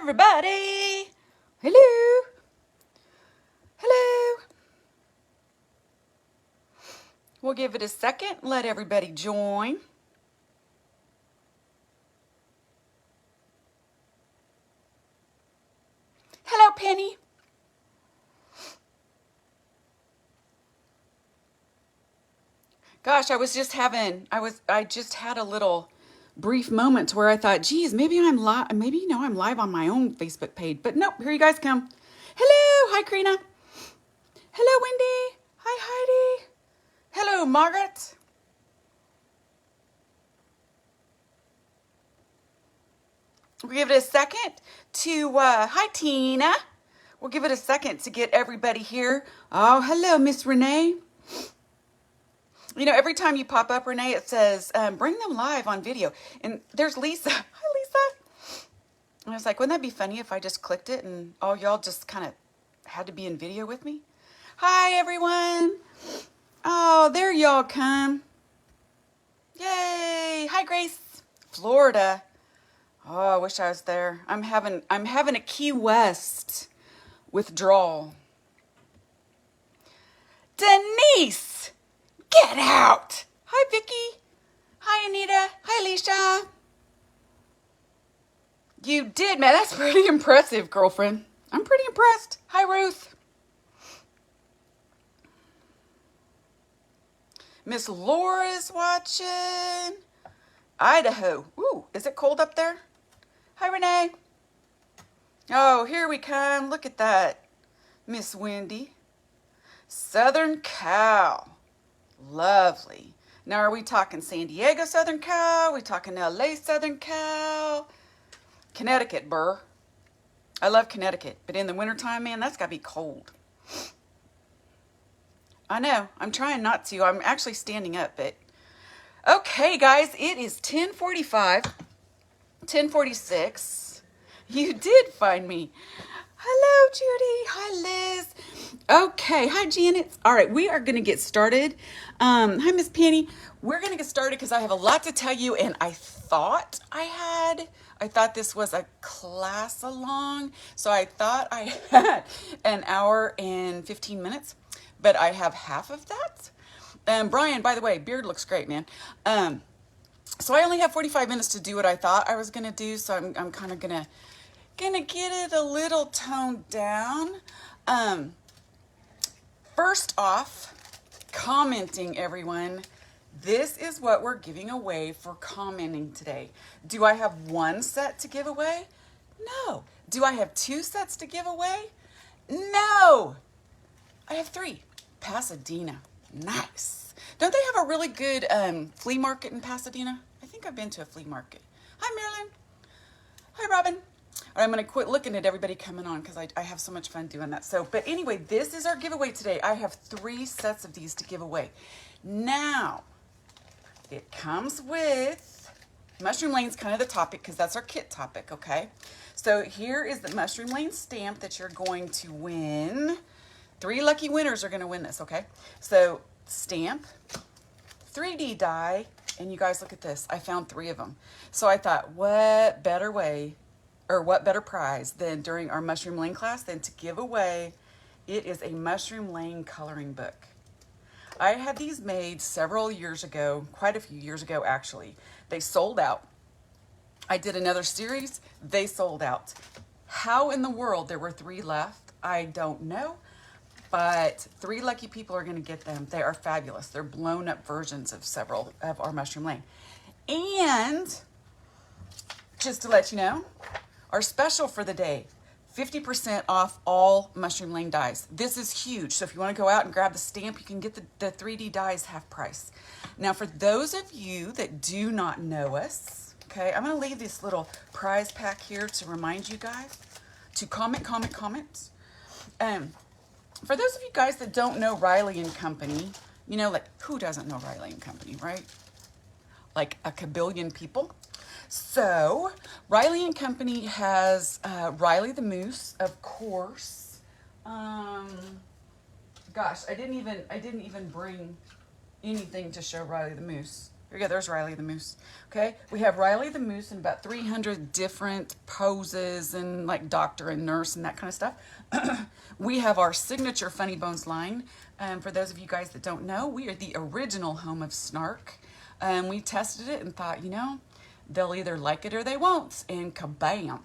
everybody. Hello. Hello. We'll give it a second. Let everybody join. Hello, Penny. Gosh, I just had a little brief moment where I thought, geez, maybe I'm live. Maybe, I'm live on my own Facebook page. But nope, here you guys come. Hello. Hi, Karina. Hello, Wendy. Hi, Heidi. Hello, Margaret. We'll give it a second to, hi, Tina. We'll give it a second to get everybody here. Oh, hello, Miss Renee. Every time you pop up, Renee, it says, bring them live on video. And there's Lisa. Hi, Lisa. And I was like, wouldn't that be funny if I just clicked it and all y'all just kind of had to be in video with me? Hi, everyone. Oh, there y'all come. Yay. Hi, Grace. Florida. Oh, I wish I was there. I'm having a Key West withdrawal. Denise, get out. Hi, Vicky. Hi, Anita. Hi, Alicia. You did, man. That's pretty impressive, girlfriend. I'm pretty impressed. Hi, Ruth. Miss Laura's watching. Idaho. Ooh, is it cold up there? Hi, Renee. Oh, here we come. Look at that. Miss Wendy. Southern Cal. Lovely. Now, are we talking San Diego Southern Cal? Are we talking LA Southern Cal? Connecticut, burr. I love Connecticut, but in the wintertime, man, that's got to be cold. I know. I'm trying not to. I'm actually standing up, but... Okay, guys, it is 10:45, 10:46. You did find me. Hello, Judy. Hi, Liz. Okay. Hi, Janet. All right, we are going to get started. Hi, Miss Penny. We're going to get started because I have a lot to tell you, and I thought this was a class along, so I thought I had an hour and 15 minutes, but I have half of that. Brian, by the way, beard looks great, man. So I only have 45 minutes to do what I thought I was going to do, so I'm kind of gonna get it a little toned down. First off, commenting, everyone. This is what we're giving away for commenting today. Do I have one set to give away? No. Do I have two sets to give away? No. I have three. Pasadena. Nice. Don't they have a really good flea market in Pasadena? I think I've been to a flea market. Hi, Marilyn. Hi, Robin. All right, I'm going to quit looking at everybody coming on because I have so much fun doing that. But anyway, this is our giveaway today. I have 3 sets of these to give away. Now, it comes with Mushroom Lane's kind of the topic because that's our kit topic, okay? So here is the Mushroom Lane stamp that you're going to win. 3 lucky winners are going to win this, okay? So stamp, 3D die, and you guys look at this. I found 3 of them. So I thought, what better way, or what better prize than during our Mushroom Lane class than to give away. It is a Mushroom Lane coloring book. I had these made several years ago, quite a few years ago actually. They sold out. I did another series, they sold out. How in the world there were 3 left, I don't know. But 3 lucky people are going to get them. They are fabulous. They're blown up versions of several of our Mushroom Lane. And just to let you know, our special for the day, 50% off all Mushroom Lane dies. This is huge. So if you want to go out and grab the stamp, you can get the 3D dies half price. Now, for those of you that do not know us, okay, I'm going to leave this little prize pack here to remind you guys to comment. For those of you guys that don't know Riley and Company, like who doesn't know Riley and Company, right? Like a kabillion people. So Riley and Company has Riley the Moose, of course. Gosh, I didn't even bring anything to show Riley the Moose. Here we go, there's Riley the Moose. Okay, we have Riley the Moose in about 300 different poses and like doctor and nurse and that kind of stuff. We have our signature Funny Bones line. For those of you guys that don't know, we are the original home of Snark. We tested it and thought, you know, they'll either like it or they won't, and kabam.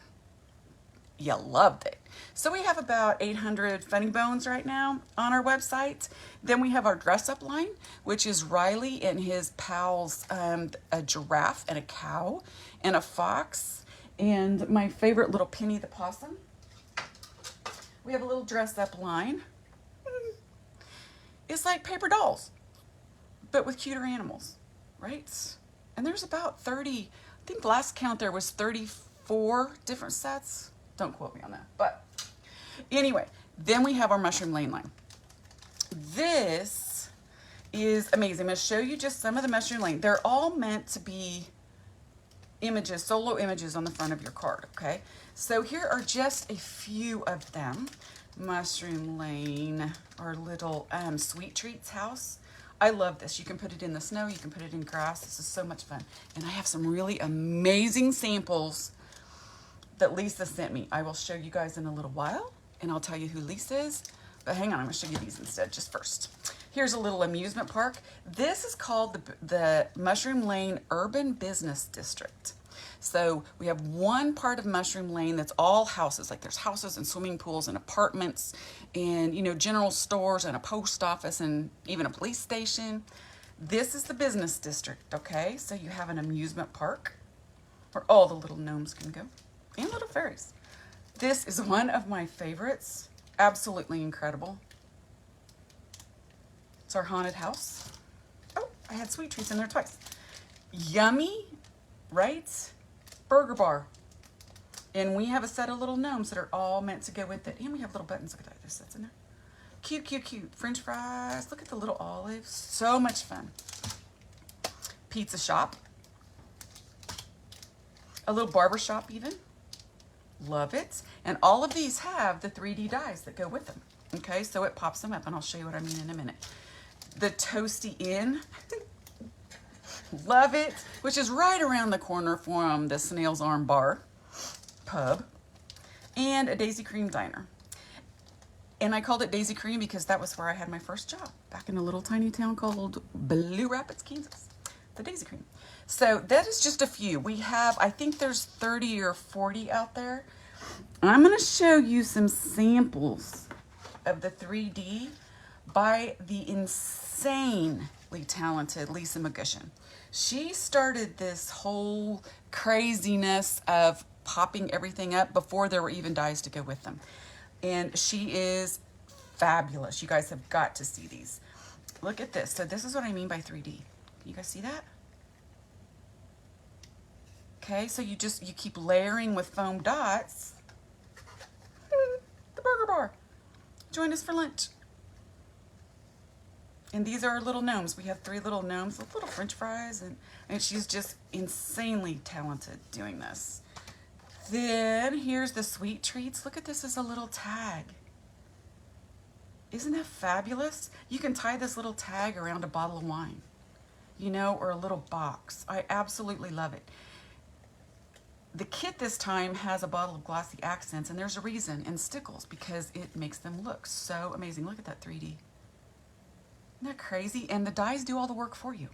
You loved it. So we have about 800 Funny Bones right now on our website. Then we have our dress up line, which is Riley and his pals, a giraffe and a cow and a fox. And my favorite little Penny the possum. We have a little dress up line. It's like paper dolls, but with cuter animals, right? And there's about 30, I think last count there was 34 different sets. Don't quote me on that. But anyway, then we have our Mushroom Lane line. This is amazing. I'm going to show you just some of the Mushroom Lane. They're all meant to be images, solo images on the front of your card, okay? So here are just a few of them. Mushroom Lane, our little Sweet Treats house. I love this. You can put it in the snow. You can put it in grass. This is so much fun. And I have some really amazing samples that Lisa sent me. I will show you guys in a little while, and I'll tell you who Lisa is. But hang on, I'm going to show you these instead, just first. Here's a little amusement park. This is called the Mushroom Lane Urban Business District. So we have one part of Mushroom Lane that's all houses. Like there's houses and swimming pools and apartments and, you know, general stores and a post office and even a police station. This is the business district, okay? So you have an amusement park where all the little gnomes can go. And little fairies. This is one of my favorites. Absolutely incredible. It's our haunted house. Oh, I had Sweet Treats in there twice. Yummy, right? Burger bar. And we have a set of little gnomes that are all meant to go with it. And we have little buttons. Look at that. There's sets in there. Cute, cute, cute. French fries. Look at the little olives. So much fun. Pizza shop. A little barber shop even. Love it. And all of these have the 3D dies that go with them. Okay, so it pops them up, and I'll show you what I mean in a minute. The Toasty Inn. Love it. Which is right around the corner from the Snail's Arm Bar pub. And a Daisy Cream Diner. And I called it Daisy Cream because that was where I had my first job. Back in a little tiny town called Blue Rapids, Kansas. The Daisy Cream. So that is just a few. We have, I think there's 30 or 40 out there. I'm going to show you some samples of the 3D by the insanely talented Lisa McGushin. She started this whole craziness of popping everything up before there were even dies to go with them. And she is fabulous. You guys have got to see these. Look at this. So this is what I mean by 3D. Can you guys see that? Okay, so you keep layering with foam dots. The burger bar. Join us for lunch. And these are our little gnomes. We have 3 little gnomes with little French fries, and she's just insanely talented doing this. Then here's the Sweet Treats. Look at this as a little tag. Isn't that fabulous? You can tie this little tag around a bottle of wine, you know, or a little box. I absolutely love it. The kit this time has a bottle of glossy accents, and there's a reason, and stickles, because it makes them look so amazing. Look at that 3D. Isn't that crazy? And the dies do all the work for you.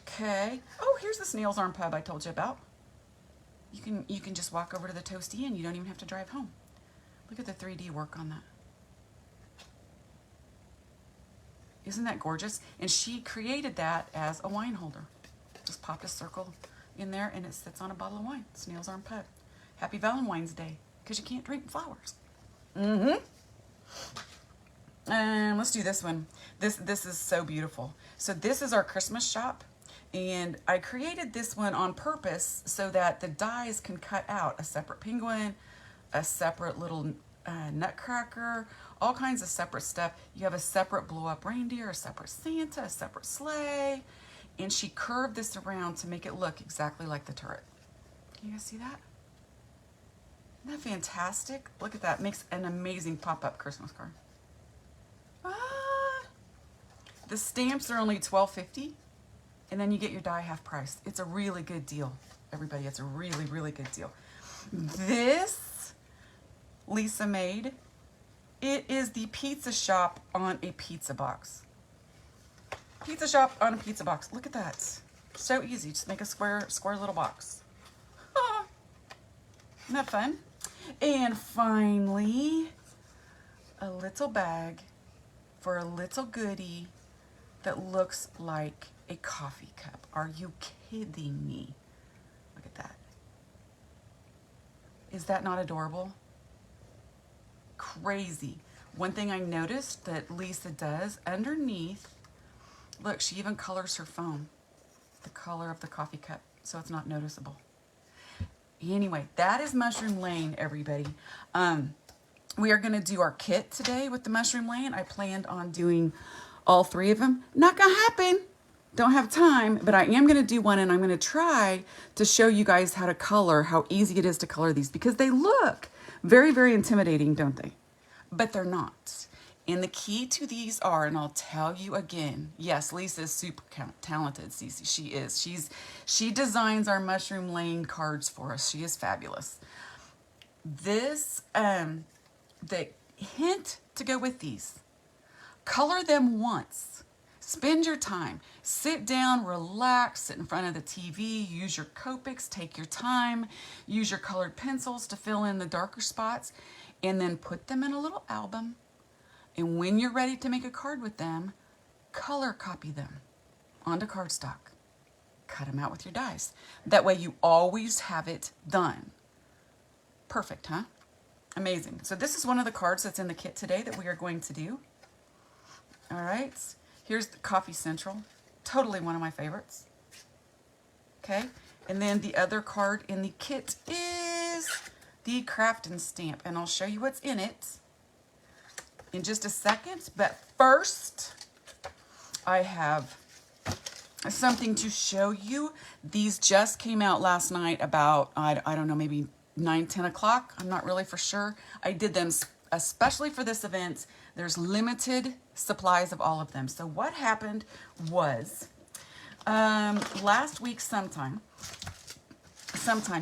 Okay. Oh, here's the Snail's Arm pub I told you about. You can just walk over to the Toasty Inn. You don't even have to drive home. Look at the 3D work on that. Isn't that gorgeous? And she created that as a wine holder. Just popped a circle in there, and it sits on a bottle of wine. Snail's Arm pub. Happy Valentine's Day, because you can't drink flowers. And let's do this one. This is so beautiful. So this is our Christmas shop, and I created this one on purpose so that the dies can cut out a separate penguin, a separate little nutcracker, all kinds of separate stuff. You have a separate blow-up reindeer, a separate Santa, a separate sleigh. And she curved this around to make it look exactly like the turret. Can you guys see that? Isn't that fantastic? Look at that. Makes an amazing pop-up Christmas card. Ah! The stamps are only $12.50. and then you get your die half price. It's a really good deal, everybody. It's a really, really good deal. This Lisa made. It is the pizza shop on a pizza box. Pizza shop on a pizza box. Look at that. So easy. Just make a square little box. Isn't that fun? And finally, a little bag for a little goodie that looks like a coffee cup. Are you kidding me? Look at that. Is that not adorable? Crazy. One thing I noticed that Lisa does underneath, look, she even colors her foam the color of the coffee cup so it's not noticeable. Anyway, that is Mushroom Lane, everybody. We are going to do our kit today with the Mushroom Lane. I planned on doing all 3 of them. Not going to happen. Don't have time, but I am going to do one, and I'm going to try to show you guys how to color, how easy it is to color these, because they look very, very intimidating, don't they? But they're not. And the key to these are, and I'll tell you again, yes, Lisa is super talented, Cece. She is. She designs our Mushroom Lane cards for us. She is fabulous. This, the hint to go with these, color them once. Spend your time. Sit down, relax, sit in front of the TV, use your Copics, take your time, use your colored pencils to fill in the darker spots, and then put them in a little album. And when you're ready to make a card with them, color copy them onto cardstock. Cut them out with your dies. That way you always have it done. Perfect, huh? Amazing. So this is one of the cards that's in the kit today that we are going to do. All right. Here's the Coffee Central. Totally one of my favorites. Okay. And then the other card in the kit is the Craft and Stamp. And I'll show you what's in it in just a second, but first I have something to show you. These just came out last night about, I don't know, maybe 9-10 o'clock. I'm not really for sure. I did them especially for this event. There's limited supplies of all of them. So what happened was last week sometime,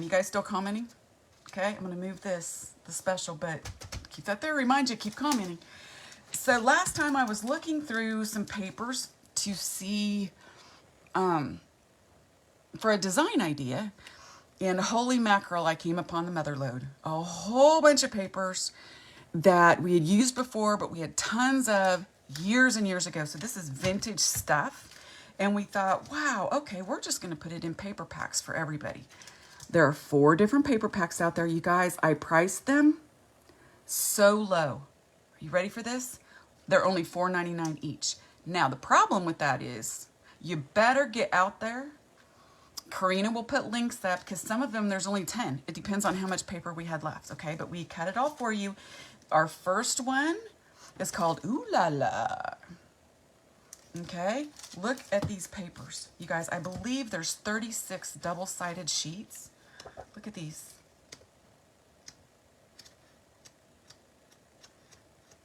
you guys still commenting? Okay, I'm gonna move this, the special, but keep that there, remind you, keep commenting. So last time I was looking through some papers to see for a design idea, and holy mackerel, I came upon the mother lode. A whole bunch of papers that we had used before, but we had tons of years and years ago. So this is vintage stuff. And we thought, wow, okay, we're just gonna put it in paper packs for everybody. There are 4 different paper packs out there, you guys. I priced them so low. Are you ready for this? They're only $4.99 each. Now, the problem with that is you better get out there. Karina will put links up because some of them, there's only 10. It depends on how much paper we had left, okay? But we cut it all for you. Our first one is called Ooh La La. Okay, look at these papers. You guys, I believe there's 36 double-sided sheets. Look at these.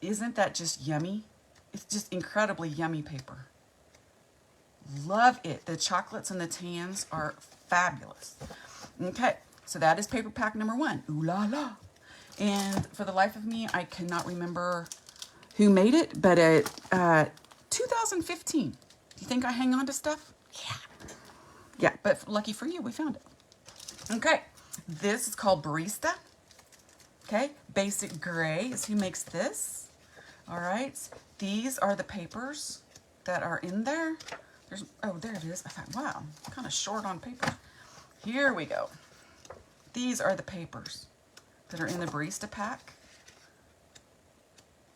Isn't that just yummy? It's just incredibly yummy paper. Love it. The chocolates and the tans are fabulous. Okay, so that is paper pack number 1. Ooh La La. And for the life of me, I cannot remember who made it, but 2015. Do you think I hang on to stuff? Yeah. Yeah, but lucky for you, we found it. Okay, this is called Barista. Okay, Basic Gray is who makes this. All right, these are the papers that are in there. Oh, there it is. I thought, wow, I'm kind of short on paper. Here we go. These are the papers that are in the Barista pack.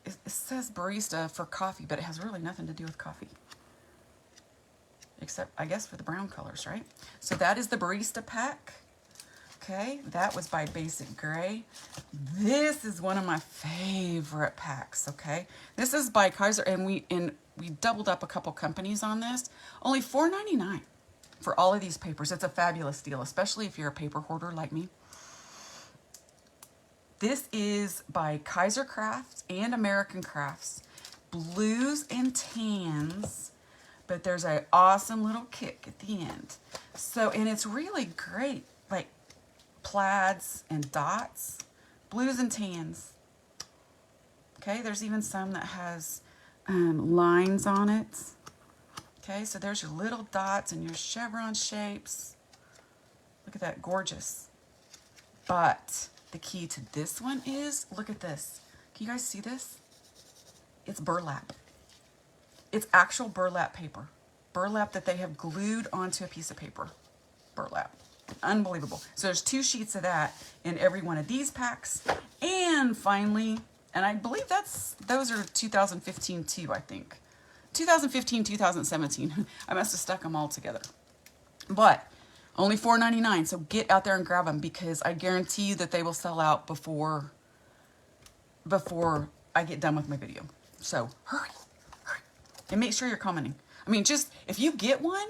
It says Barista for coffee, but it has really nothing to do with coffee. Except, I guess, for the brown colors, right? So that is the Barista pack. Okay, that was by Basic Gray. This is one of my favorite packs, okay? This is by Kaiser, and we doubled up a couple companies on this. Only $4.99 for all of these papers. It's a fabulous deal, especially if you're a paper hoarder like me. This is by Kaiser Crafts and American Crafts. Blues and tans but there's an awesome little kick at the end. So, and it's really great, like plaids and dots, blues and tans. Okay, there's even some that has lines on it. Okay, so there's your little dots and your chevron shapes. Look at that, gorgeous. But the key to this one is, look at this. Can you guys see this? It's burlap. It's actual burlap paper. Burlap that they have glued onto a piece of paper. Burlap. Unbelievable. So there's 2 sheets of that in every one of these packs. And finally, and I believe those are 2015 too, I think. 2015, 2017. I must have stuck them all together. But only $4.99, so get out there and grab them, because I guarantee you that they will sell out before I get done with my video. So hurry. And make sure you're commenting. I mean, just, if you get one,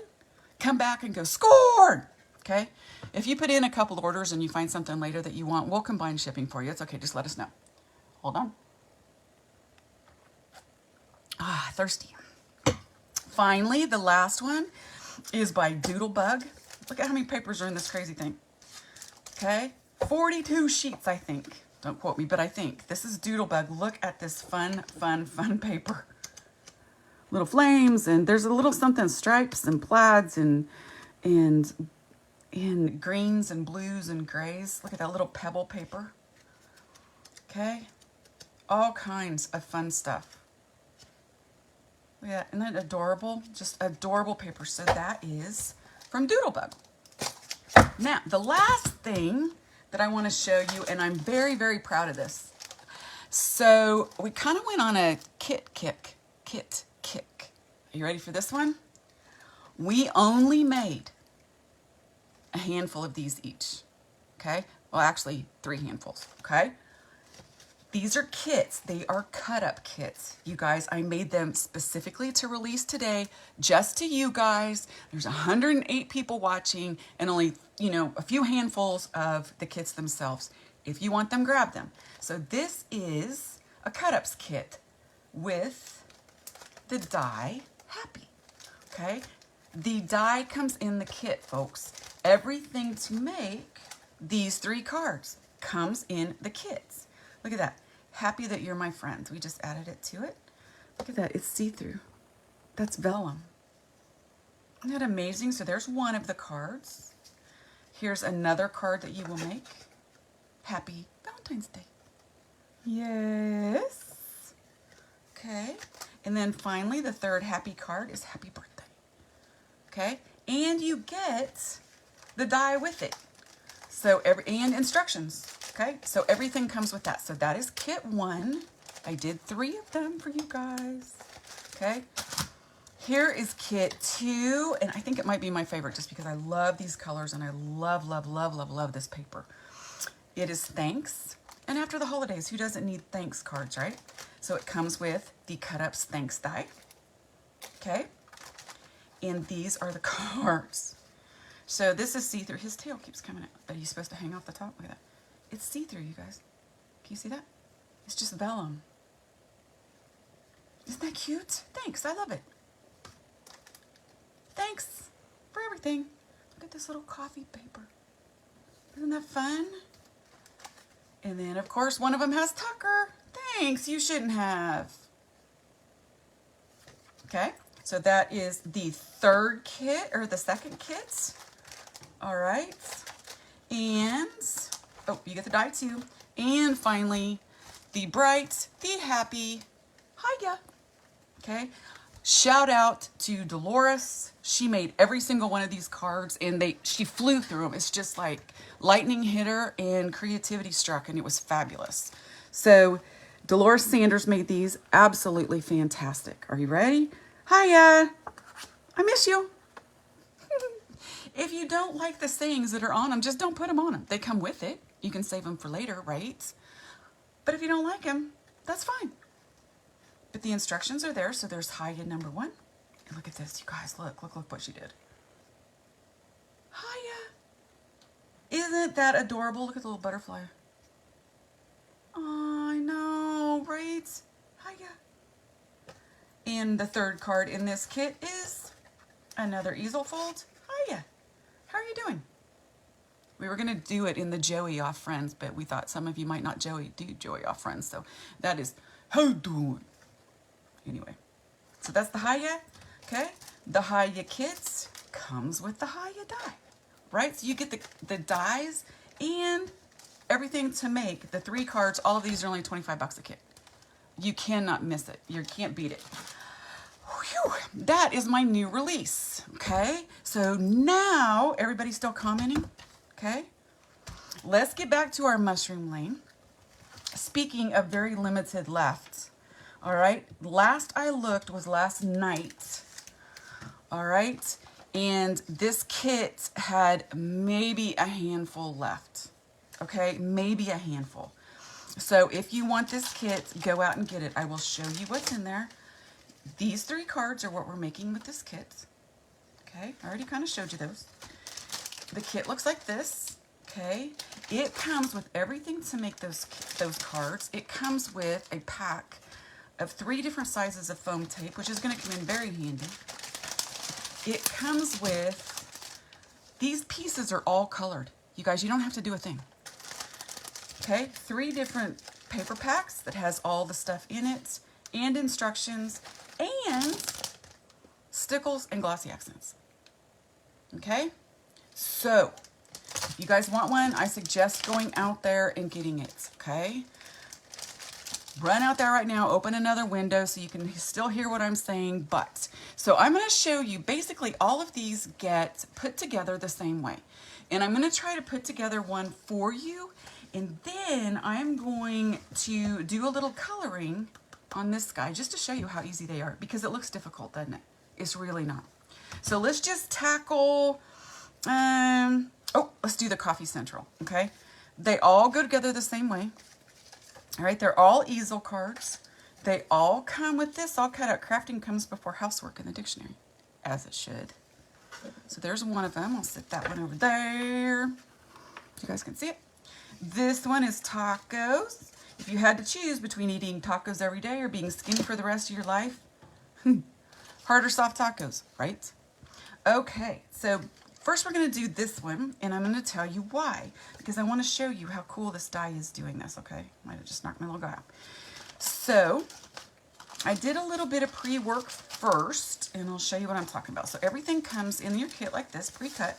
come back and go, scored! Okay? If you put in a couple orders and you find something later that you want, we'll combine shipping for you. It's okay, just let us know. Hold on. Ah, thirsty. Finally, the last one is by Doodlebug. Look at how many papers are in this crazy thing. Okay? 42 sheets, I think. Don't quote me, but I think. This is Doodlebug. Look at this fun paper. Little flames, and there's a little something, stripes and plaids and greens and blues and grays. Look at that little pebble paper. Okay? All kinds of fun stuff. Look at that. Isn't that adorable? Just adorable paper. So that is from Doodlebug. Now, the last thing that I want to show you, and I'm very, very proud of this. So we kind of went on a kit kick. Are you ready for this one? We only made a handful of these each. Okay? Well, actually 3 handfuls. Okay? These are kits. They are cut-up kits. You guys, I made them specifically to release today, just to you guys. There's 108 people watching, and only, a few handfuls of the kits themselves. If you want them, grab them. So this is a cut-ups kit with the die Happy. Okay? The die comes in the kit, folks. Everything to make these 3 cards comes in the kits. Look at that. Happy that you're my friend. We just added it to it. Look at that. It's see-through. That's vellum. Isn't that amazing? So there's one of the cards. Here's another card that you will make. Happy Valentine's Day. Yes. Okay. And then finally, the third happy card is happy birthday. Okay. And you get the die with it. So and instructions. Okay. So everything comes with that. So that is kit 1. I did 3 of them for you guys. Okay. Here is kit 2. And I think it might be my favorite just because I love these colors and I love, love, love, love, love this paper. It is thanks. And after the holidays, who doesn't need thanks cards, right? So it comes with the cut-ups thanks die. Okay. And these are the cards. So this is see-through. His tail keeps coming out, but he's supposed to hang off the top. Look at that. It's see-through, you guys. Can you see that? It's just vellum. Isn't that cute? Thanks. I love it. Thanks for everything. Look at this little coffee paper. Isn't that fun? And then, of course, one of them has Tucker. Thanks. You shouldn't have. Okay. So that is the 3rd kit, or the 2nd kit. All right. And, oh, you get the die too. And finally, the bright, the happy, hiya. Okay. Shout out to Dolores. She made every single one of these cards, and she flew through them. It's just like lightning hit her and creativity struck, and it was fabulous. So Dolores Sanders made these absolutely fantastic. Are you ready? Hiya. I miss you. If you don't like the sayings that are on them, just don't put them on them. They come with it. You can save them for later, right? But if you don't like them, that's fine. But the instructions are there, so there's hiya number 1. And look at this, you guys. Look what she did. Hiya. Isn't that adorable? Look at the little butterfly. Oh, I know, right? Hiya. And the 3rd card in this kit is Another easel fold. Hiya. How are you doing? We were going to do it in the Joey off Friends, but we thought some of you might not do Joey off Friends. So that is how you doing. Anyway, so that's the hiya. Okay. The hiya kits comes with the hiya die. Right? So you get the dies and everything to make the 3 cards. All of these are only 25 bucks a kit. You cannot miss it. You can't beat it. Whew, that is my new release. Okay. So now everybody's still commenting. Okay. Let's get back to our mushroom lane. Speaking of very limited left. All right. Last I looked was last night. All right. And this kit had maybe a handful left. Okay, maybe a handful. So if you want this kit, go out and get it. I will show you what's in there. These 3 cards are what we're making with this kit. Okay, I already kind of showed you those. The kit looks like this. Okay, it comes with everything to make those cards. It comes with a pack of 3 different sizes of foam tape, which is going to come in very handy. It comes with, these pieces are all colored. You guys, you don't have to do a thing. Okay, 3 different paper packs that has all the stuff in it, and instructions, and stickles and glossy accents. Okay, so if you guys want one, I suggest going out there and getting it. Okay, run out there right now, open another window so you can still hear what I'm saying. But so I'm going to show you basically all of these get put together the same way, and I'm going to try to put together one for you. And then I'm going to do a little coloring on this guy just to show you how easy they are, because it looks difficult, doesn't it? It's really not. So let's just tackle, let's do the Coffee Central, okay? They all go together the same way. All right, they're all easel cards. They all come with this all cut out. Crafting comes before housework in the dictionary, as it should. So there's one of them. I'll set that one over there. You guys can see it. This one is tacos. If you had to choose between eating tacos every day or being skinny for the rest of your life, hard or soft tacos, right? Okay, so first we're going to do this one, and I'm going to tell you why, because I want to show you how cool this die is doing this, okay? Might have just knocked my little guy out. So I did a little bit of pre-work first, and I'll show you what I'm talking about. So everything comes in your kit like this, pre-cut,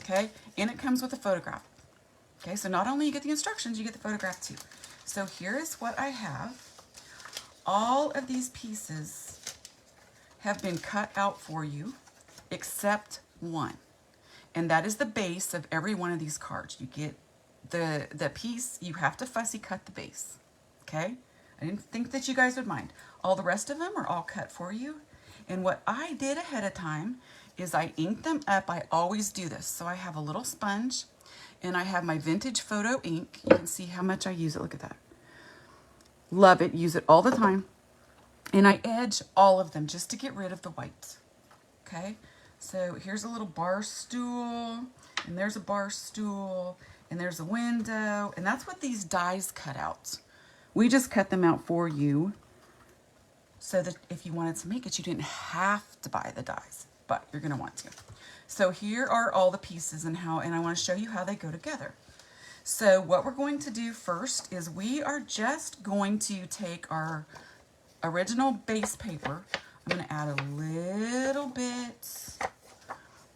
okay? And it comes with a photograph. Okay, so not only you get the instructions, you get the photograph too. So here is what I have. All of these pieces have been cut out for you, except one. And that is the base of every one of these cards. You get the piece, you have to fussy cut the base. Okay? I didn't think that you guys would mind. All the rest of them are all cut for you. And what I did ahead of time is I inked them up. I always do this. So I have a little sponge, and I have my vintage photo ink. You can see how much I use it. Look at that. Love it. Use it all the time. And I edge all of them just to get rid of the white. Okay? So here's a little bar stool, and there's a bar stool, and there's a window, and that's what these dies cut out. We just cut them out for you so that if you wanted to make it, you didn't have to buy the dies, but you're going to want to. So here are all the pieces and I want to show you how they go together. So what we're going to do first is we are just going to take our original base paper. I'm going to add a little bit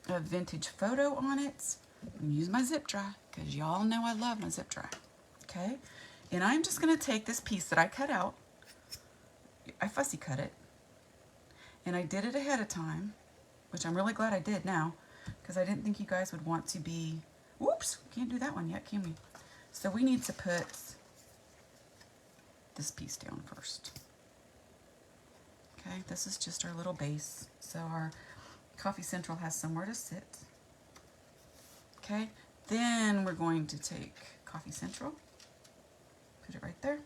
of vintage photo on it. I'm use my zip dry because y'all know I love my zip dry. Okay, and I'm just going to take this piece that I cut out. I fussy cut it, and I did it ahead of time, which I'm really glad I did now, because I didn't think you guys would want to be, whoops, can't do that one yet, can we? So we need to put this piece down first. Okay, this is just our little base, so our Coffee Central has somewhere to sit. Okay, then we're going to take Coffee Central, put it right there.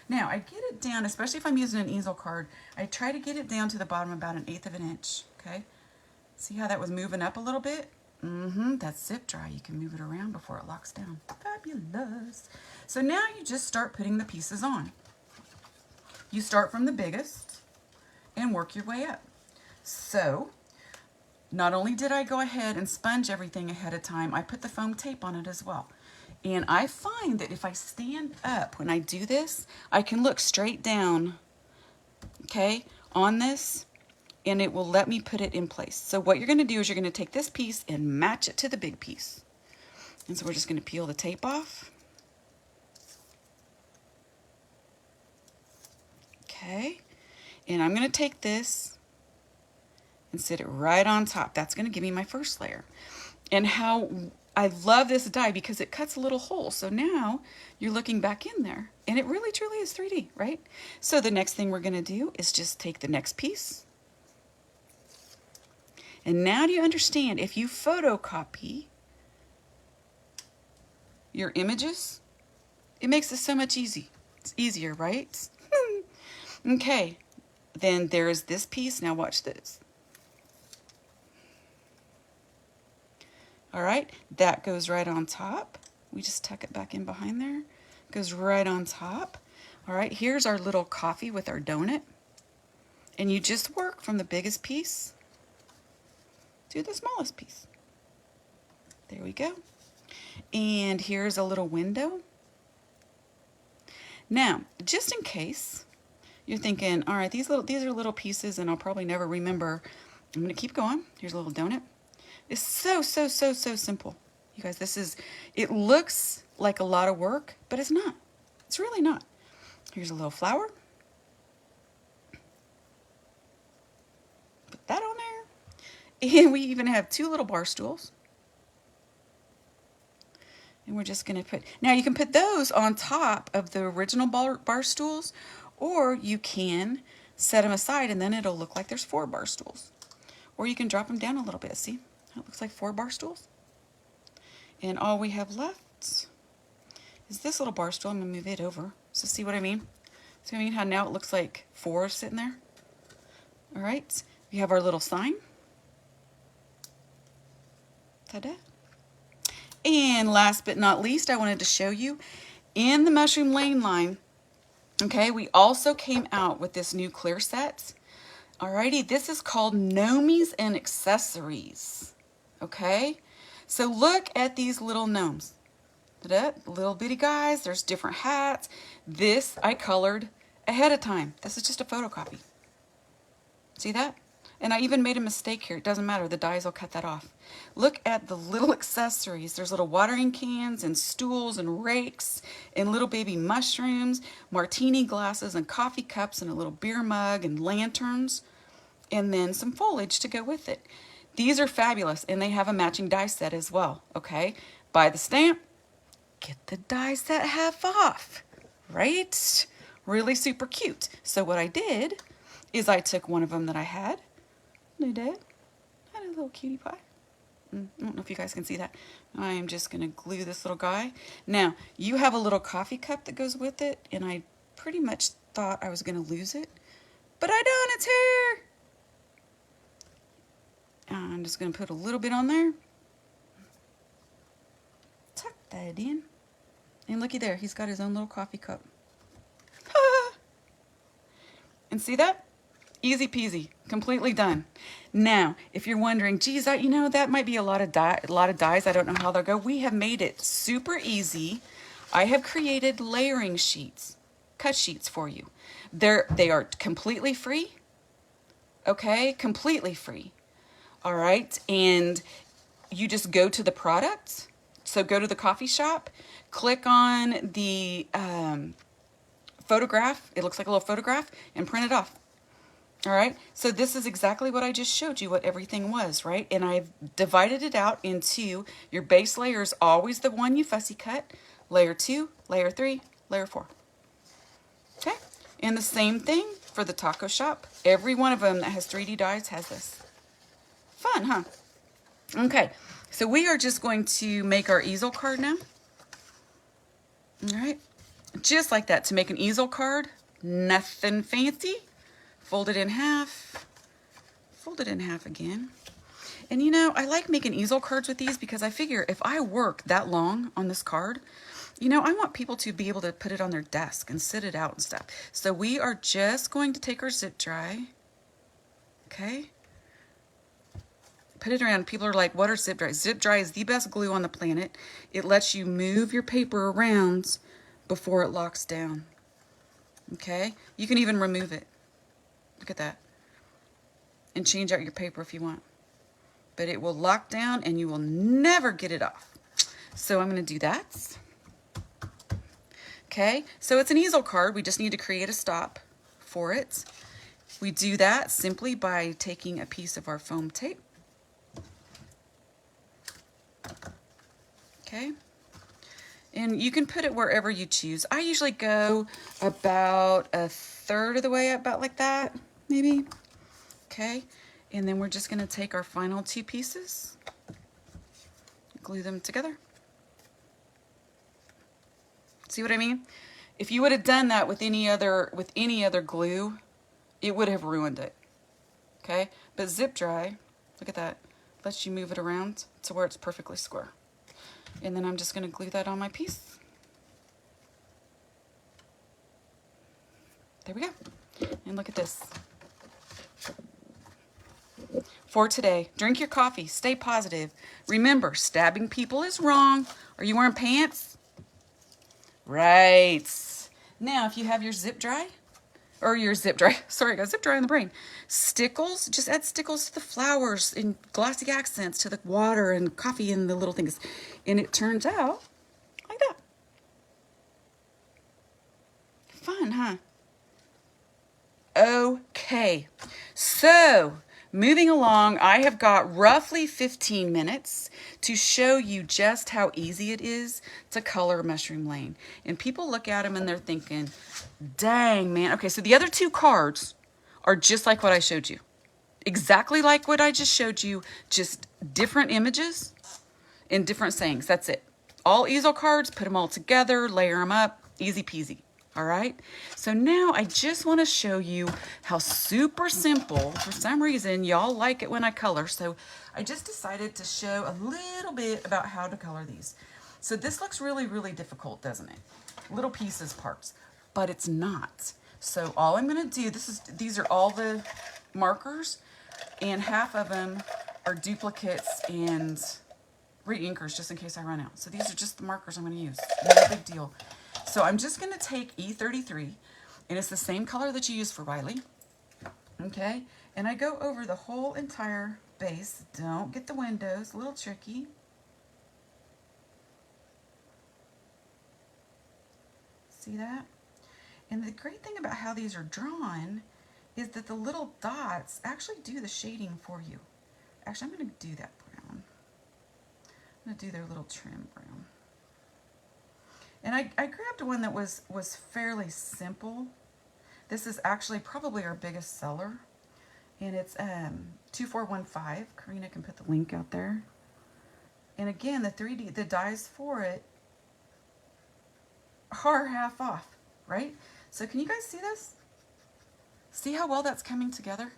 Now, I get it down, especially if I'm using an easel card, I try to get it down to the bottom about 1/8 of an inch, okay? See how that was moving up a little bit? That's zip dry. You can move it around before it locks down. Fabulous. So now you just start putting the pieces on. You start from the biggest and work your way up. So not only did I go ahead and sponge everything ahead of time, I put the foam tape on it as well. And I find that if I stand up when I do this, I can look straight down, okay, on this, and it will let me put it in place. So what you're going to do is you're going to take this piece and match it to the big piece. And so we're just going to peel the tape off. Okay, and I'm going to take this and sit it right on top. That's going to give me my first layer. And how I love this die because it cuts a little hole. So now you're looking back in there and it really truly is 3D, right? So the next thing we're going to do is just take the next piece. And now do you understand, if you photocopy your images, it makes it so much It's easier, right? Okay, then there's this piece. Now watch this. All right, that goes right on top. We just tuck it back in behind there. Goes right on top. All right, here's our little coffee with our donut. And you just work from the biggest piece to the smallest piece. There we go. And here's a little window. Now, just in case you're thinking, all right, these are little pieces and I'll probably never remember, I'm going to keep going. Here's a little donut. It's so simple. You guys, it looks like a lot of work, but it's not. It's really not. Here's a little flower. Put that on there. And we even have 2 little bar stools. And we're just going to put, now you can put those on top of the original bar stools, or you can set them aside and then it'll look like there's 4 bar stools. Or you can drop them down a little bit. See? It looks like 4 bar stools. And all we have left is this little bar stool. I'm going to move it over. So see what I mean? See what I mean? How now it looks like 4 sitting there? All right. We have our little sign. Ta-da. And last but not least, I wanted to show you in the Mushroom Lane line, okay, we also came out with this new clear set. Alrighty, this is called Gnomies and Accessories. Okay, so look at these little gnomes. Little bitty guys, there's different hats. This I colored ahead of time. This is just a photocopy. See that? And I even made a mistake here. It doesn't matter. The dies will cut that off. Look at the little accessories. There's little watering cans and stools and rakes and little baby mushrooms, martini glasses and coffee cups and a little beer mug and lanterns, and then some foliage to go with it. These are fabulous, and they have a matching die set as well, okay? Buy the stamp, get the die set half off, right? Really super cute. So what I did is I took one of them that I had. I did. I had a little cutie pie. I don't know if you guys can see that. I am just going to glue this little guy. Now, you have a little coffee cup that goes with it, and I pretty much thought I was going to lose it, but I don't. It's here. I'm just going to put a little bit on there. Tuck that in. And looky there, he's got his own little coffee cup. And see that? Easy peasy, completely done. Now, if you're wondering, geez, that might be a lot of dies. I don't know how they'll go. We have made it super easy. I have created layering sheets, cut sheets for you. They are completely free. Okay, completely free. All right, and you just go to the product. So go to the coffee shop, click on the photograph. It looks like a little photograph, and print it off. All right, so this is exactly what I just showed you, what everything was, right? And I've divided it out into your base layer is always the one you fussy cut, layer 2, layer 3, layer 4. Okay, and the same thing for the taco shop. Every one of them that has 3D dies has this. Fun, huh? Okay, so we are just going to make our easel card now. All right, just like that. To make an easel card, nothing fancy. Fold it in half, fold it in half again. And I like making easel cards with these because I figure if I work that long on this card, I want people to be able to put it on their desk and sit it out and stuff. So we are just going to take our zip dry, okay? put it around. People are like, what are zip dry? Zip dry is the best glue on the planet. It lets you move your paper around before it locks down. Okay? You can even remove it. Look at that. And change out your paper if you want. But it will lock down and you will never get it off. So I'm going to do that. Okay, so it's an easel card. We just need to create a stop for it. We do that simply by taking a piece of our foam tape. Okay, and you can put it wherever you choose. I usually go about a third of the way, about like that, maybe. Okay, and then we're just going to take our final two pieces, glue them together. See what I mean? If you would have done that with any other glue, it would have ruined it. Okay? But zip dry, look at that, lets you move it around to where it's perfectly square. And then I'm just going to glue that on my piece. There we go. And look at this. For today, drink your coffee, stay positive. Remember, stabbing people is wrong. Are you wearing pants? Right. Now, if you have your zip dry, sorry, I got zip dry in the brain. Stickles, just add stickles to the flowers and glossy accents to the water and coffee and the little things. And it turns out like that. Fun, huh? Okay. So, moving along, I have got roughly 15 minutes to show you just how easy it is to color Mushroom Lane. And people look at them and they're thinking, dang, man. Okay, so the other two cards are just like what I showed you. Exactly like what I just showed you, just different images and different sayings. That's it. All easel cards, put them all together, layer them up, easy peasy. All right, so now I just want to show you how super simple, for some reason, y'all like it when I color, so I just decided to show a little bit about how to color these. So this looks really, really difficult, doesn't it? Little pieces, parts, but it's not. So all I'm going to do, these are all the markers, and half of them are duplicates and re-inkers just in case I run out. So these are just the markers I'm going to use. No big deal. So I'm just going to take E33, and it's the same color that you use for Riley, okay? And I go over the whole entire base. Don't get the windows, a little tricky. See that? And the great thing about how these are drawn is that the little dots actually do the shading for you. Actually, I'm going to do that brown. I'm going to do their little trim brown. And I grabbed one that was fairly simple. This is actually probably our biggest seller. And it's 2415. Karina can put the link out there. And again, the dies for it are half off, right? So can you guys see this? See how well that's coming together?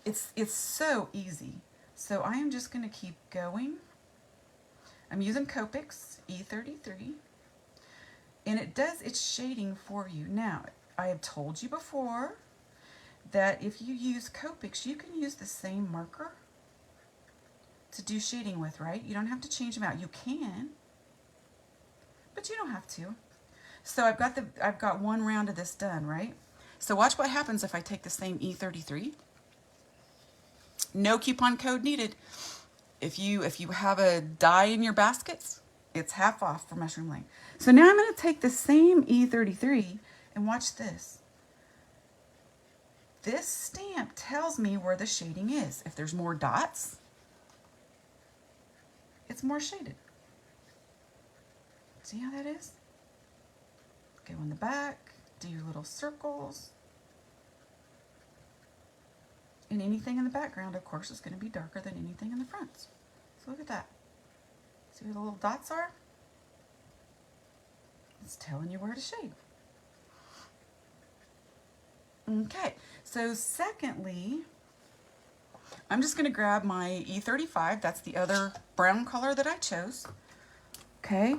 It's so easy. So I am just going to keep going. I'm using Copics E33, and it does its shading for you. Now, I have told you before that if you use Copics, you can use the same marker to do shading with, right? You don't have to change them out. You can, but you don't have to. So I've got one round of this done, right? So watch what happens if I take the same E33. No coupon code needed. If you have a die in your baskets, it's half off for Mushroom Lane. So now I'm going to take the same E33 and watch this. This stamp tells me where the shading is. If there's more dots, it's more shaded. See how that is? Go in the back, do your little circles. And anything in the background, of course, is going to be darker than anything in the front. So look at that. See where the little dots are? It's telling you where to shade. Okay, so secondly, I'm just going to grab my E35. That's the other brown color that I chose. Okay,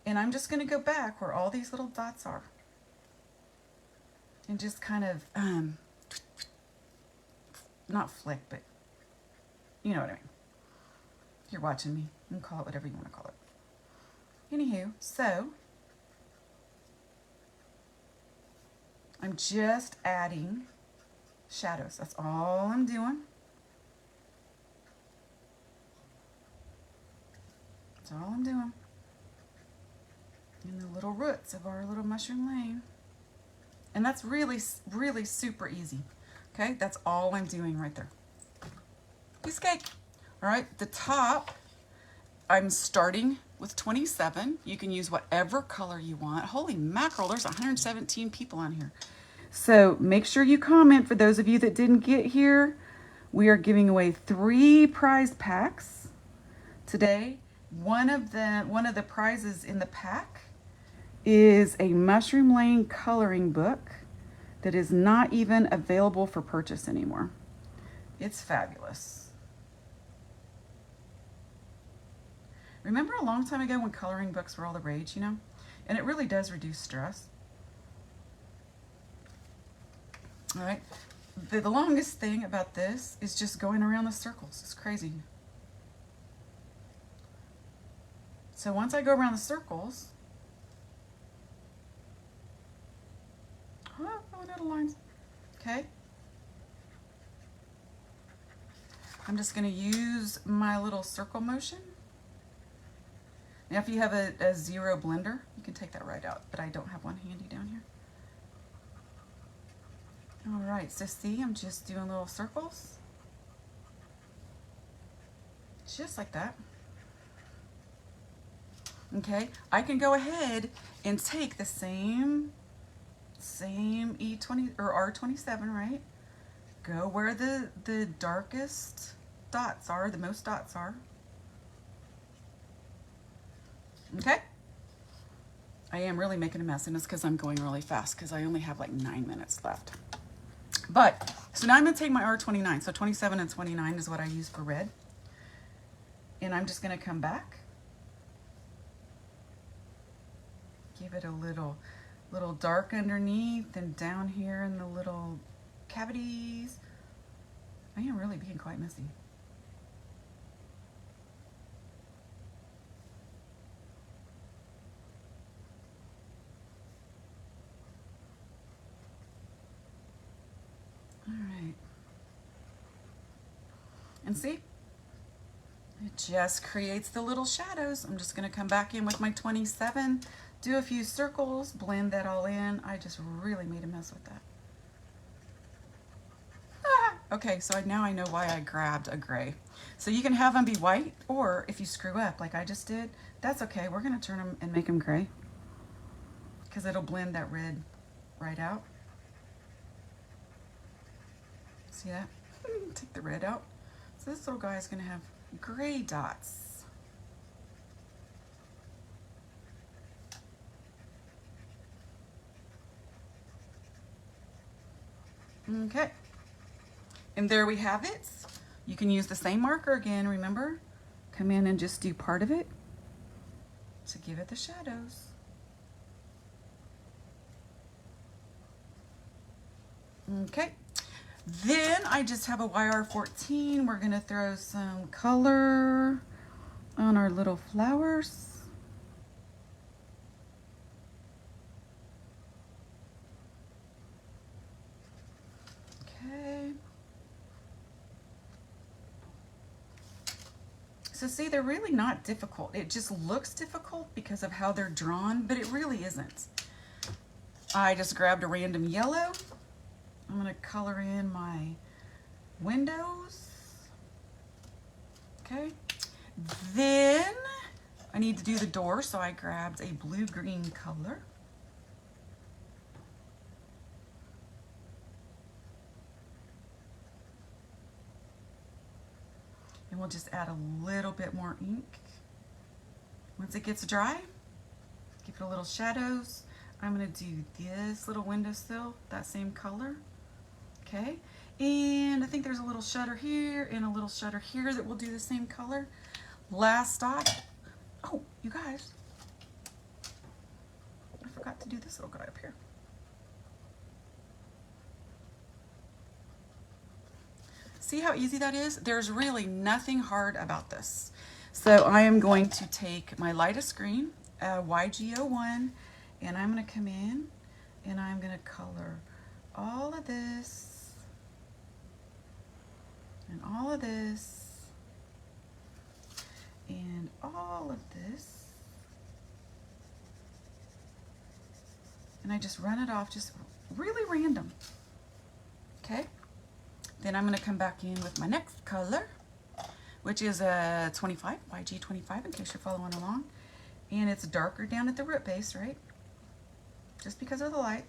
and I'm just going to go back where all these little dots are. And just kind of, not flick, but You know what I mean. You're watching me. You can call it whatever you want to call it. Anywho, so I'm just adding shadows. That's all I'm doing. That's all I'm doing. In the little roots of our little mushroom lane. And that's really, really super easy. Okay, that's all I'm doing right there. Piece of cake. All right, the top, I'm starting with 27. You can use whatever color you want. Holy mackerel, there's 117 people on here. So make sure you comment for those of you that didn't get here. We are giving away 3 prize packs today. One of the prizes in the pack is a Mushroom Lane coloring book that is not even available for purchase anymore. It's fabulous. Remember a long time ago when coloring books were all the rage, you know? And it really does reduce stress. All right. The longest thing about this is just going around the circles. It's crazy. So once I go around the circles, going out of lines. Okay. I'm just going to use my little circle motion. Now, if you have a zero blender, you can take that right out, but I don't have one handy down here. All right, so see, I'm just doing little circles. Just like that. Okay, I can go ahead and take the same E20 or R27, right? Go where the darkest dots are, the most dots are. Okay? I am really making a mess, and it's because I'm going really fast because I only have like 9 minutes left. But, so now I'm going to take my R29. So 27 and 29 is what I use for red. And I'm just going to come back. Give it a little dark underneath and down here in the little cavities. I am really being quite messy. All right. And see? It just creates the little shadows. I'm just going to come back in with my 27, do a few circles, blend that all in. I just really made a mess with that. Okay, so now I know why I grabbed a gray. So you can have them be white, or if you screw up like I just did, that's okay. We're going to turn them and make them gray because it'll blend that red right out. See that? Take the red out. So this little guy is going to have gray dots. Okay. And there we have it. You can use the same marker again, remember? Come in and just do part of it to give it the shadows. Okay. Then I just have a YR14. We're going to throw some color on our little flowers. Okay. So see, they're really not difficult. It just looks difficult because of how they're drawn, but it really isn't. I just grabbed a random yellow. I'm going to color in my windows. Okay. Then I need to do the door, so I grabbed a blue-green color. And we'll just add a little bit more ink. Once it gets dry, give it a little shadows. I'm going to do this little windowsill, that same color. Okay, and I think there's a little shutter here and a little shutter here that will do the same color. Last stop. Oh, you guys, I forgot to do this little guy up here. See how easy that is? There's really nothing hard about this. So I am going to take my lightest green, YG01, and I'm going to come in and I'm going to color all of this and all of this and all of this. And I just run it off, just really random. Okay. Then I'm going to come back in with my next color, which is a 25, YG25, in case you're following along. And it's darker down at the root base, right? Just because of the light.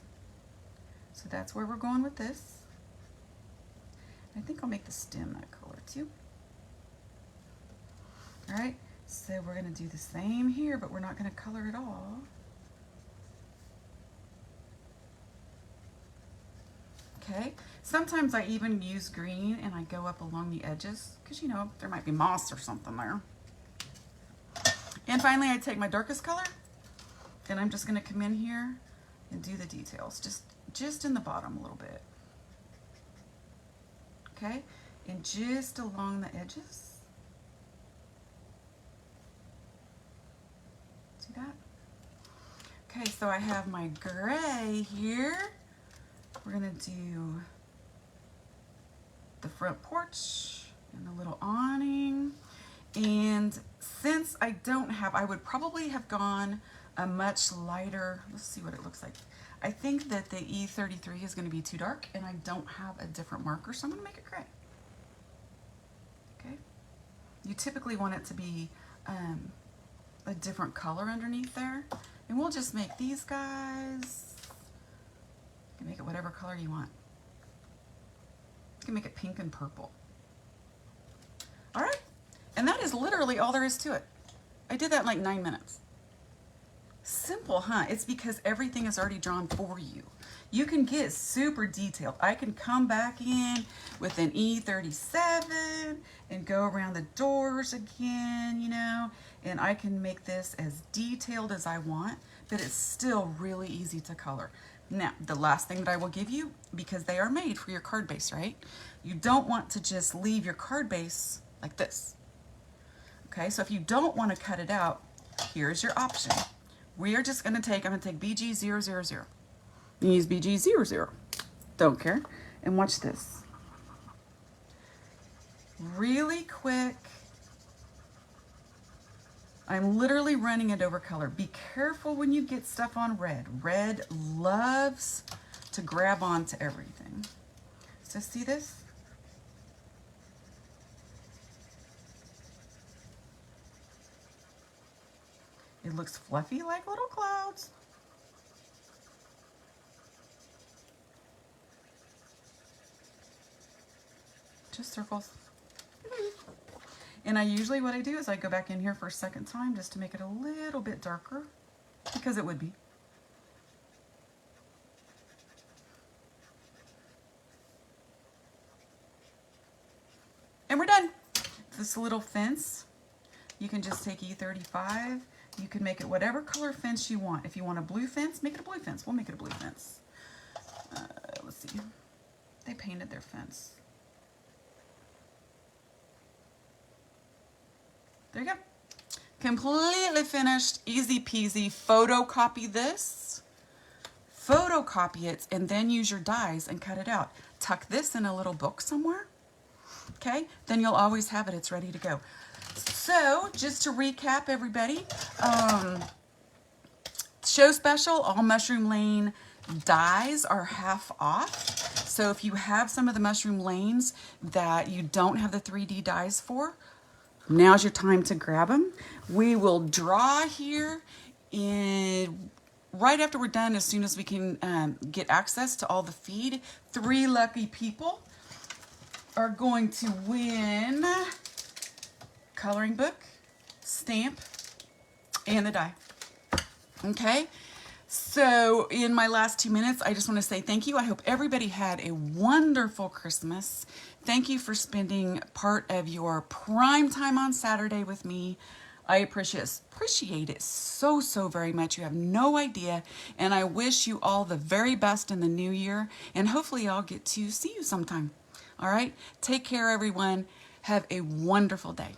So that's where we're going with this. I think I'll make the stem that color too. All right, so we're going to do the same here, but we're not going to color it all. Okay, sometimes I even use green and I go up along the edges because, you know, there might be moss or something there. And finally, I take my darkest color and I'm just going to come in here and do the details, just in the bottom a little bit. Okay, and just along the edges. See that? Okay, so I have my gray here. We're gonna do the front porch and the little awning. And since I don't have, I would probably have gone a much lighter, let's see what it looks like. I think that the E33 is gonna be too dark and I don't have a different marker, so I'm gonna make it gray. Okay. You typically want it to be a different color underneath there. And we'll just make these guys, you can make it whatever color you want. You can make it pink and purple. All right, and that is literally all there is to it. I did that in like 9 minutes. Simple, huh? It's because everything is already drawn for you. You can get super detailed. I can come back in with an E37 and go around the doors again, you know, and I can make this as detailed as I want, but it's still really easy to color. Now, the last thing that I will give you, because they are made for your card base, right? You don't want to just leave your card base like this. Okay, so if you don't want to cut it out, here's your option. We are just going to take, I'm going to take BG000. You use BG00. Don't care. And watch this. Really quick. I'm literally running it over color. Be careful when you get stuff on red. Red loves to grab onto everything. So see this? It looks fluffy like little clouds. Just circles. And I usually, what I do is I go back in here for a second time just to make it a little bit darker, because it would be. And we're done. This little fence, you can just take E35. You can make it whatever color fence you want. If you want a blue fence, make it a blue fence. We'll make it a blue fence. Let's see. They painted their fence. There you go. Completely finished, easy peasy. Photocopy this, photocopy it, and then use your dies and cut it out. Tuck this in a little book somewhere, okay? Then you'll always have it, it's ready to go. So, just to recap everybody, show special, all Mushroom Lane dies are half off. So if you have some of the Mushroom Lanes that you don't have the 3D dies for, now's your time to grab them. We will draw here in right after we're done, as soon as we can get access to all the feed. 3 lucky people are going to win coloring book, stamp, and the die. Okay, so in my last 2 minutes, I just want to say thank you. I hope everybody had a wonderful Christmas. Thank you for spending part of your prime time on Saturday with me. I appreciate it so, so very much. You have no idea. And I wish you all the very best in the new year. And hopefully I'll get to see you sometime. All right? Take care, everyone. Have a wonderful day.